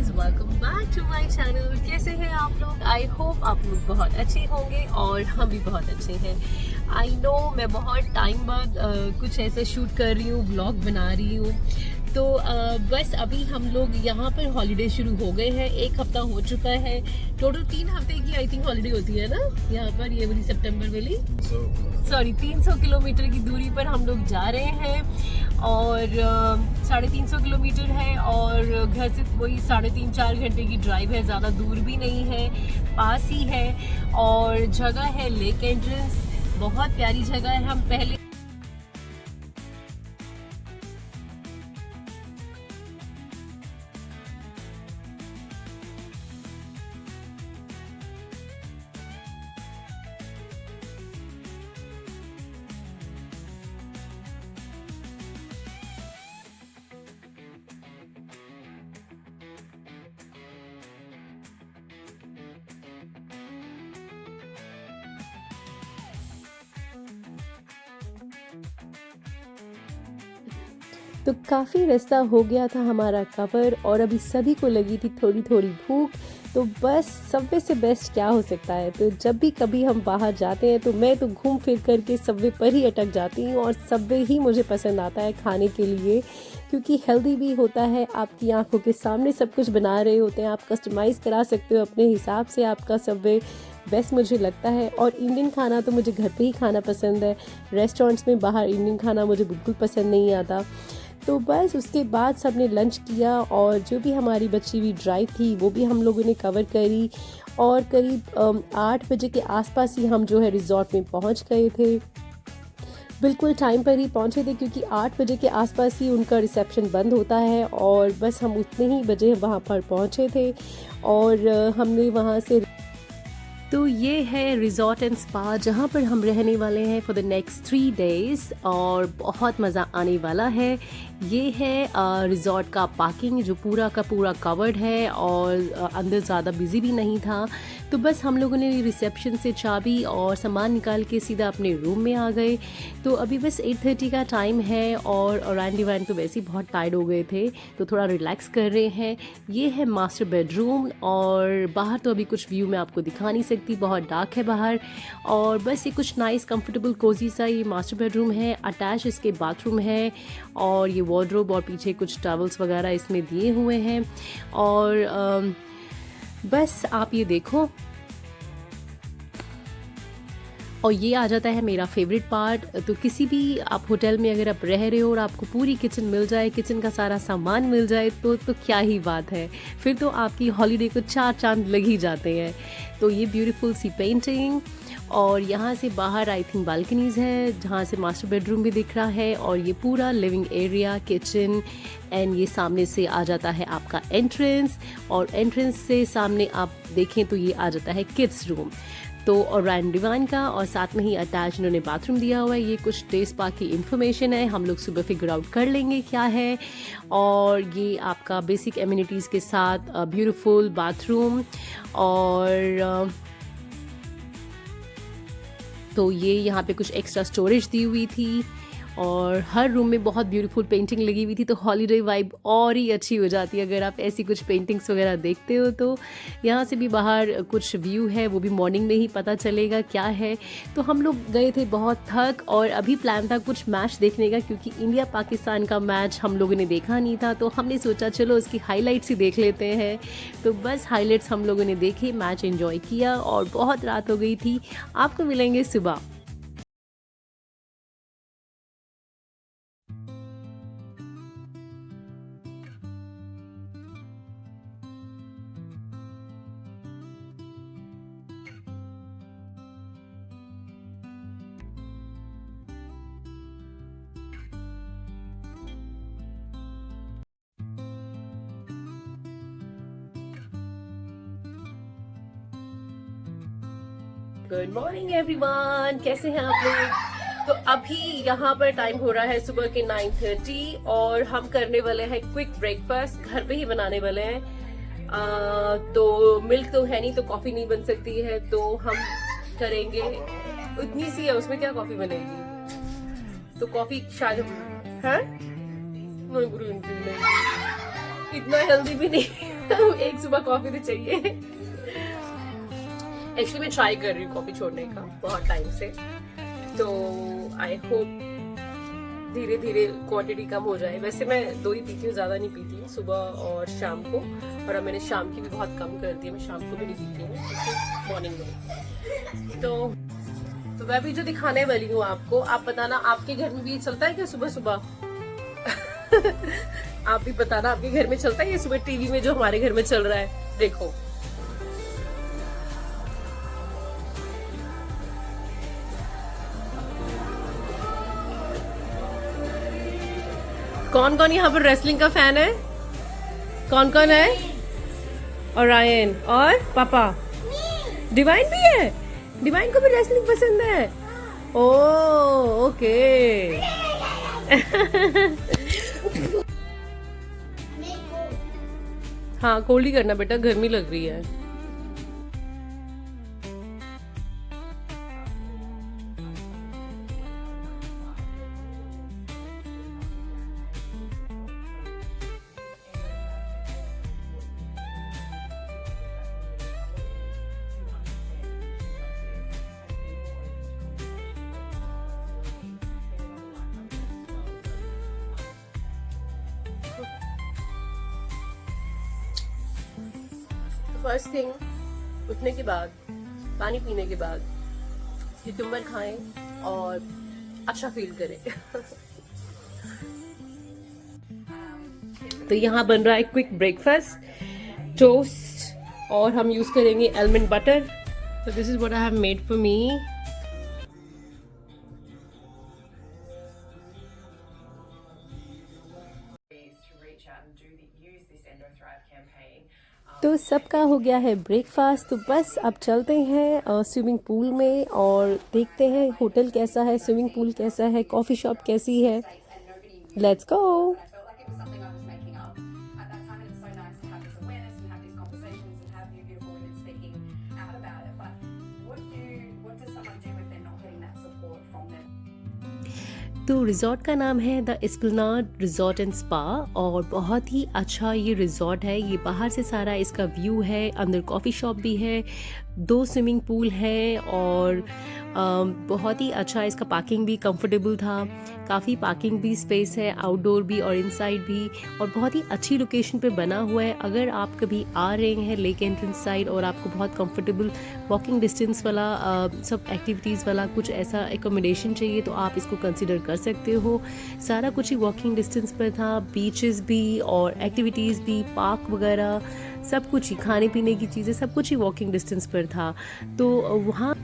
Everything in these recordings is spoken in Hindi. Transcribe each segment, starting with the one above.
Guys, welcome back to my channel. कैसे हैं आप लोग? आई होप आप लोग बहुत अच्छे होंगे और हम भी बहुत अच्छे हैं। आई नो मैं बहुत टाइम बाद कुछ ऐसा शूट कर रही हूँ, व्लॉग बना रही हूँ। तो बस अभी हम लोग यहाँ पर हॉलिडे शुरू हो गए हैं, 1 हफ्ता हो चुका है। टोटल 3 हफ्ते की आई थिंक हॉलिडे होती है ना यहाँ पर, ये वाली सितंबर वाली। 300 किलोमीटर की दूरी पर हम लोग जा रहे हैं और 350 किलोमीटर है और घर से वही 3.5-4 घंटे की ड्राइव है। ज़्यादा दूर भी नहीं है, पास ही है। और जगह है लेक एंट्रेंस, बहुत प्यारी जगह है। हम पहले तो काफ़ी रास्ता हो गया था हमारा कवर और अभी सभी को लगी थी थोड़ी थोड़ी भूख। तो बस सबवे से बेस्ट क्या हो सकता है। तो जब भी कभी हम बाहर जाते हैं तो मैं तो घूम फिर करके सबवे पर ही अटक जाती हूँ और सबवे ही मुझे पसंद आता है खाने के लिए, क्योंकि हेल्दी भी होता है। आपकी आंखों के सामने सब कुछ बना रहे होते हैं, आप कस्टमाइज़ करा सकते हो अपने हिसाब से। आपका सबवे बेस्ट मुझे लगता है। और इंडियन खाना तो मुझे घर पे ही खाना पसंद है, रेस्टोरेंट्स में बाहर इंडियन खाना मुझे बिल्कुल पसंद नहीं आता। तो बस उसके बाद सब ने लंच किया और जो भी हमारी बची हुई ड्राइव थी वो भी हम लोगों ने कवर करी। और करीब 8 बजे के आसपास ही हम जो है रिजॉर्ट में पहुंच गए थे। बिल्कुल टाइम पर ही पहुंचे थे क्योंकि 8 बजे के आसपास ही उनका रिसेप्शन बंद होता है और बस हम उतने ही बजे वहां पर पहुंचे थे। और हमने वहां से तो ये है रिजॉर्ट एंड स्पा जहाँ पर हम रहने वाले हैं फॉर द नेक्स्ट 3 डेज़ और बहुत मज़ा आने वाला है। ये है रिजॉर्ट का पार्किंग जो पूरा का पूरा कवर्ड है और अंदर ज़्यादा बिजी भी नहीं था। तो बस हम लोगों ने रिसेप्शन से चाबी और सामान निकाल के सीधा अपने रूम में आ गए। तो अभी बस 8:30 का टाइम है और रैंडी वैन तो वैसे ही बहुत टायर्ड हो गए थे, तो थोड़ा रिलैक्स कर रहे हैं। ये है मास्टर बेडरूम और बाहर तो अभी कुछ व्यू मैं आपको दिखा नहीं सकती, बहुत डार्क है बाहर। और बस ये कुछ नाइस कंफर्टेबल कोजी सा ये मास्टर बेडरूम है। अटैच इसके बाथरूम है और ये वार्डरोब और पीछे कुछ टॉवल्स वगैरह इसमें दिए हुए हैं। और बस आप ये देखो, और ये आ जाता है मेरा फेवरेट पार्ट। तो किसी भी आप होटल में अगर आप रह रहे हो और आपको पूरी किचन मिल जाए, किचन का सारा सामान मिल जाए तो क्या ही बात है, फिर तो आपकी हॉलीडे को 4 चांद लग ही जाते हैं। तो ये ब्यूटीफुल सी पेंटिंग और यहाँ से बाहर आई थिंक बालकनीज़ है जहाँ से मास्टर बेडरूम भी दिख रहा है और ये पूरा लिविंग एरिया, किचन एंड ये सामने से आ जाता है आपका एंट्रेंस। और एंट्रेंस से सामने आप देखें तो ये आ जाता है किड्स रूम तो और रैंडी वैन का, और साथ में ही अटैच इन्होंने बाथरूम दिया हुआ है। ये कुछ डे स्पा की इन्फॉर्मेशन है, हम लोग सुबह फिगर आउट कर लेंगे क्या है। और ये आपका बेसिक एमिनिटीज़ के साथ ब्यूटीफुल बाथरूम। और तो ये यहाँ पे कुछ एक्स्ट्रा स्टोरेज दी हुई थी और हर रूम में बहुत ब्यूटीफुल पेंटिंग लगी हुई थी। तो हॉलीडे वाइब और ही अच्छी हो जाती है अगर आप ऐसी कुछ पेंटिंग्स वगैरह देखते हो। तो यहाँ से भी बाहर कुछ व्यू है, वो भी मॉर्निंग में ही पता चलेगा क्या है। तो हम लोग गए थे बहुत थक और अभी प्लान था कुछ मैच देखने का, क्योंकि इंडिया पाकिस्तान का मैच हम लोगों ने देखा नहीं था। तो हमने सोचा चलो उसकी हाईलाइट्स ही देख लेते हैं। तो बस हाईलाइट्स हम लोगों ने देखे, मैच एंजॉय किया और बहुत रात हो गई थी। आपको मिलेंगे सुबह। गुड मॉर्निंग एवरीवन, कैसे हैं आप लोग? तो अभी यहाँ पर टाइम हो रहा है सुबह के 9:30 और हम करने वाले हैं क्विक ब्रेकफास्ट, घर पे ही बनाने वाले हैं। तो मिल्क तो है नहीं तो कॉफी नहीं बन सकती है, तो हम करेंगे उतनी सी है, उसमें क्या कॉफी बनेगी। तो कॉफी शायद है नहीं, इतना हेल्दी भी नहीं एक सुबह कॉफी तो चाहिए। एक्चुअली मैं ट्राई कर रही हूँ कॉफी छोड़ने का बहुत टाइम से, तो आई होप धीरे धीरे क्वांटिटी कम हो जाए। वैसे मैं 2 ही पीती हूँ, ज्यादा नहीं पीती, सुबह और शाम को। और अब मैंने शाम की भी बहुत कम कर दी है, मैं शाम को भी नहीं पीती हूँ, मॉर्निंग में। तो मैं भी जो दिखाने वाली हूँ आपको, आप बताना आपके घर में भी चलता है क्या सुबह सुबह? आप भी बताना आपके घर में चलता है ये सुबह टीवी में जो हमारे घर में चल रहा है। देखो कौन कौन यहाँ पर रेसलिंग का फैन है? कौन कौन है? और रायन और पापा, डिवाइन भी है। डिवाइन को भी रेसलिंग पसंद है। ओ ओके। हाँ कोल्ड ही करना बेटा, गर्मी लग रही है। फर्स्ट थिंग उठने के बाद, पानी पीने के बाद क्यूकम्बर खाएं और अच्छा फील करें। तो यहाँ बन रहा है क्विक ब्रेकफास्ट, टोस्ट, और हम यूज करेंगे आलमंड बटर। तो this is what I have made for me. तो सबका हो गया है ब्रेकफास्ट, तो बस अब चलते हैं स्विमिंग पूल में और देखते हैं होटल कैसा है, स्विमिंग पूल कैसा है, कॉफ़ी शॉप कैसी है। Let's go. तो रिज़ॉर्ट का नाम है द एस्प्लेनाड रिज़ॉर्ट एंड स्पा, और बहुत ही अच्छा ये रिज़ॉर्ट है। ये बाहर से सारा इसका व्यू है, अंदर कॉफ़ी शॉप भी है, 2 स्विमिंग पूल है, और बहुत ही अच्छा इसका पार्किंग भी कंफर्टेबल था। काफ़ी पार्किंग भी स्पेस है, आउटडोर भी और इनसाइड भी, और बहुत ही अच्छी लोकेशन पे बना हुआ है। अगर आप कभी आ रहे हैं लेक एंट्रेंस साइड और आपको बहुत कंफर्टेबल वॉकिंग डिस्टेंस वाला सब एक्टिविटीज़ वाला कुछ ऐसा एकोमोडेशन चाहिए, तो आप इसको कंसिडर कर सकते हो। सारा कुछ ही वॉकिंग डिस्टेंस पर था, बीचेस भी और एक्टिविटीज़ भी, पार्क वगैरह सब कुछ ही, खाने पीने की चीज़ें सब कुछ ही वॉकिंग डिस्टेंस पर था। तो वहाँ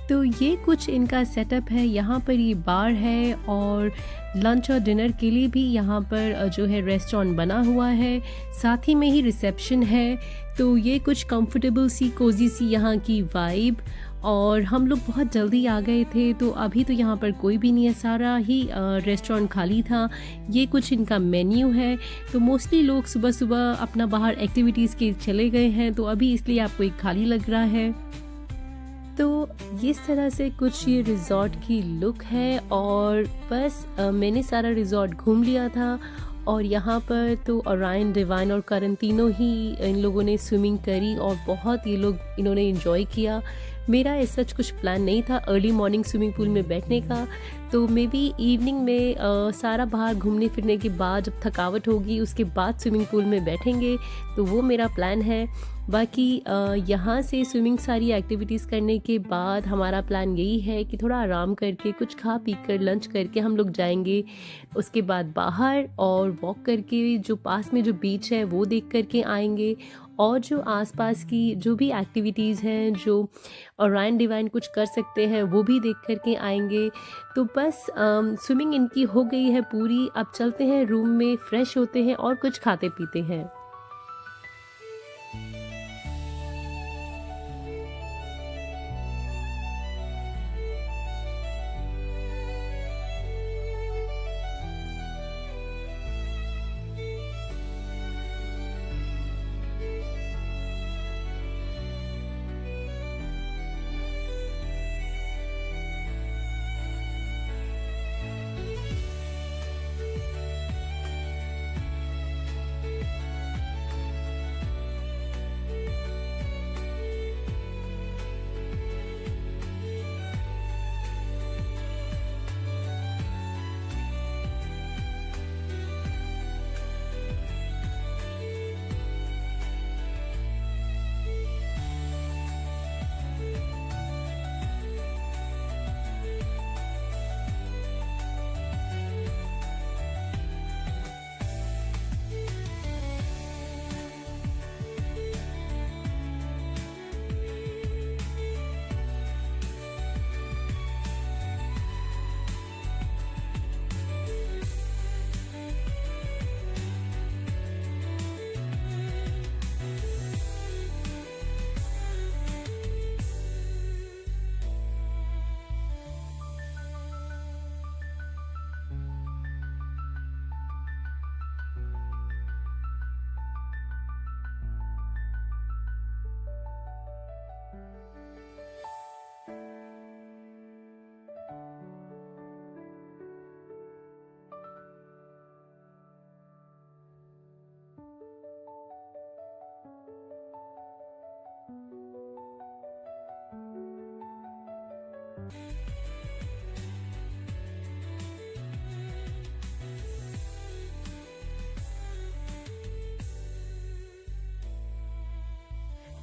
तो ये कुछ इनका सेटअप है। यहाँ पर ये बार है और लंच और डिनर के लिए भी यहाँ पर जो है रेस्टोरेंट बना हुआ है, साथ ही में ही रिसेप्शन है। तो ये कुछ कंफर्टेबल सी कोजी सी यहाँ की वाइब। और हम लोग बहुत जल्दी आ गए थे, तो अभी तो यहाँ पर कोई भी नहीं है, सारा ही रेस्टोरेंट खाली था। ये कुछ इनका मेन्यू है। तो मोस्टली लोग सुबह सुबह अपना बाहर एक्टिविटीज़ के चले गए हैं, तो अभी इसलिए आपको एक खाली लग रहा है। तो इस तरह से कुछ ये रिज़ॉर्ट की लुक है। और बस मैंने सारा रिज़ॉर्ट घूम लिया था, और यहाँ पर तो ओरायन, डिवाइन और करण तीनों ही इन लोगों ने स्विमिंग करी, और बहुत ये लोग इन्होंने एंजॉय किया। मेरा ऐसा सच कुछ प्लान नहीं था अर्ली मॉर्निंग स्विमिंग पूल में बैठने का, तो मे बी इवनिंग में सारा बाहर घूमने फिरने के बाद जब थकावट होगी उसके बाद स्विमिंग पूल में बैठेंगे, तो वो मेरा प्लान है। बाकी यहाँ से स्विमिंग सारी एक्टिविटीज़ करने के बाद हमारा प्लान यही है कि थोड़ा आराम करके कुछ खा पी कर लंच करके हम लोग जाएंगे, उसके बाद बाहर और वॉक करके जो पास में जो बीच है वो देख करके आएंगे, और जो आसपास की जो भी एक्टिविटीज़ हैं जो ओरायन डिवाइन कुछ कर सकते हैं वो भी देख करके आएंगे। तो बस स्विमिंग इनकी हो गई है पूरी। अब चलते हैं रूम में, फ्रेश होते हैं और कुछ खाते पीते हैं।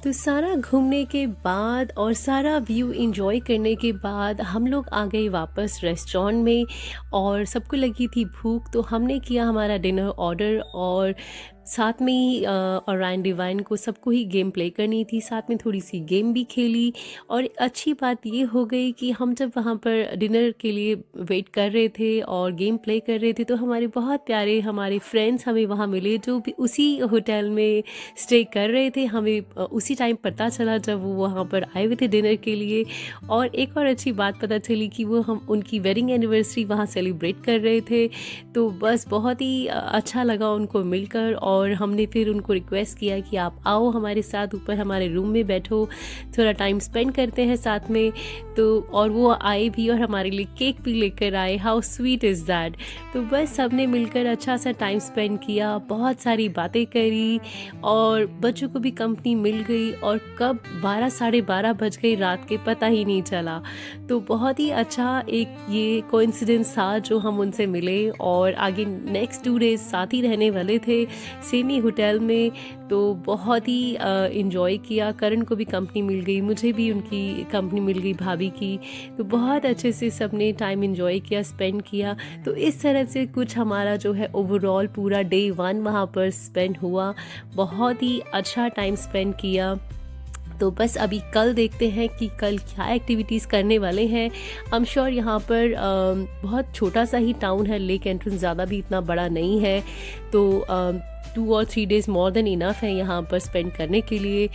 तो सारा घूमने के बाद और सारा व्यू एंजॉय करने के बाद हम लोग आ गए वापस रेस्टोरेंट में और सबको लगी थी भूख, तो हमने किया हमारा डिनर ऑर्डर और साथ में ही ओरायन डिवाइन को सबको ही गेम प्ले करनी थी, साथ में थोड़ी सी गेम भी खेली। और अच्छी बात ये हो गई कि हम जब वहाँ पर डिनर के लिए वेट कर रहे थे और गेम प्ले कर रहे थे तो हमारे बहुत प्यारे हमारे फ्रेंड्स हमें वहाँ मिले जो भी उसी होटल में स्टे कर रहे थे। हमें उसी टाइम पता चला जब वो वहाँ पर आए हुए थे डिनर के लिए। और एक और अच्छी बात पता चली कि वो हम उनकी वेडिंग एनिवर्सरी वहाँ सेलिब्रेट कर रहे थे। तो बस बहुत ही अच्छा लगा उनको मिलकर और हमने फिर उनको रिक्वेस्ट किया कि आप आओ हमारे साथ ऊपर हमारे रूम में बैठो, थोड़ा टाइम स्पेंड करते हैं साथ में। तो और वो आए भी और हमारे लिए केक भी लेकर आए। How sweet is that. तो बस सबने मिलकर अच्छा सा टाइम स्पेंड किया, बहुत सारी बातें करी और बच्चों को भी कंपनी मिल गई और कब 12 साढ़े 12 बज गई रात के पता ही नहीं चला। तो बहुत ही अच्छा एक ये कोइंसिडेंस था जो हम उनसे मिले और आगे नेक्स्ट 2 डेज साथ ही रहने वाले थे सेम ही होटल में। तो बहुत ही इन्जॉय किया। करण को भी कंपनी मिल गई, मुझे भी उनकी कंपनी मिल गई भाभी की। तो बहुत अच्छे से सबने टाइम इन्जॉय किया, स्पेंड किया। तो इस तरह से कुछ हमारा जो है ओवरऑल पूरा डे 1 वहाँ पर स्पेंड हुआ। बहुत ही अच्छा टाइम स्पेंड किया। तो बस अभी कल देखते हैं कि कल क्या एक्टिविटीज़ करने वाले हैं। आई एम श्योर यहाँ पर बहुत छोटा सा ही टाउन है, लेक एंट्रेंस ज़्यादा भी इतना बड़ा नहीं है। तो 2 और 3 डेज़ मोर देन इनफ है यहाँ पर स्पेंड करने के लिए।